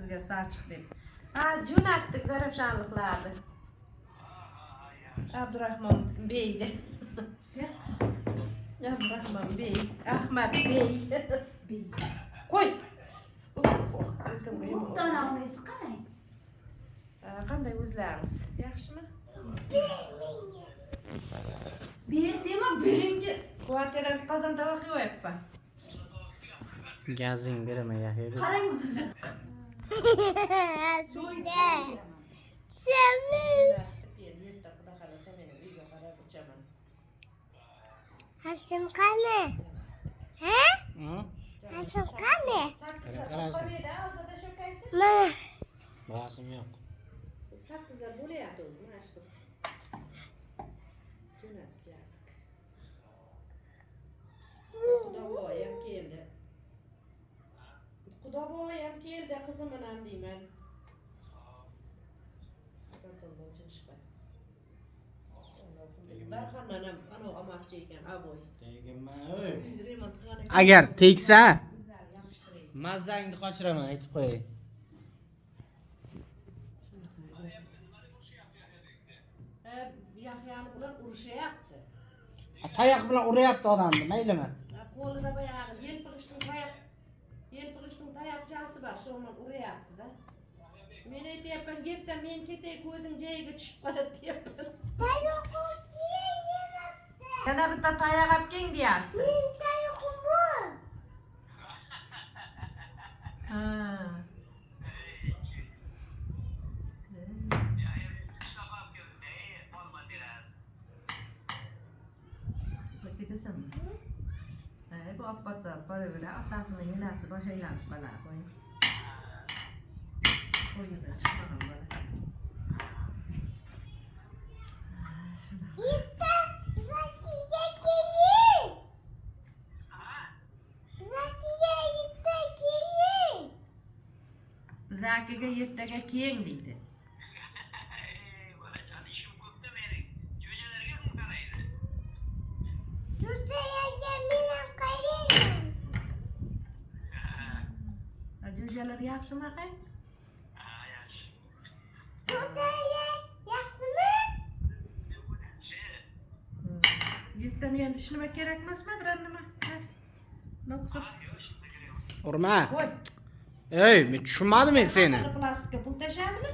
sizga sarchiq deb. Ha, jo'natdik zarafshonliklarni. Abdurahmon Beydi. Abdurahmon Bey, Ahmad Bey. Qo'y. Dona onasi qarang. Qanday o'zlaringiz? Yaxshimi? Berdimi, birinchi. Kvartirani qozon tovoq yo'yapman. Gazing beraman yaxshi. Qarang. Aslında. Sevmiş. Haşim kanı. He? Haşim kanı. Qarasın. Mana. Rasim yo'q. Sakkiza bo'layapti o'zi, mashhur. Jo'natjardik. Xudoboyam keldi. Xudoboyam keldi, qizimni ham deyman. Darxondan ham ana olmoqchi ekan, aboy. Remont qilgan ekan. Agar tegsa, mazzangni qochiraman, aytib qo'yay. Yahyani ular urushyapti. Tayoq bilan uryapti odamni, maylimi? Qo'lida boyag'i yelpig'ishning tayoqchasi bor, shu bilan uryapti-da. Men aytyapman, "Gapda men ketay, ko'zing joyiga tushib qoladi" deyapman. Yana bitta tayoq olib keng deyapti. Ha. Ketasanmi? Bu olib borsa, boraverar. Otasini yelasi bosh aylanib qolar. Qo'yinglar, chiqmagan bola. İpte Zakiye gelin. Zakiye ipte gelin. Zakiga ertaga keng deydi. Tutaya yeminam kayın. Jo'jalar yaxshimi, aqay? Tutaya yaxshi mı? Yurtdan yana tushunma kerak emasmi, biror nima? Noqsa. Urma. Qo'y. Ey, men tushunmadim men seni. Plastikka pul tashadimi?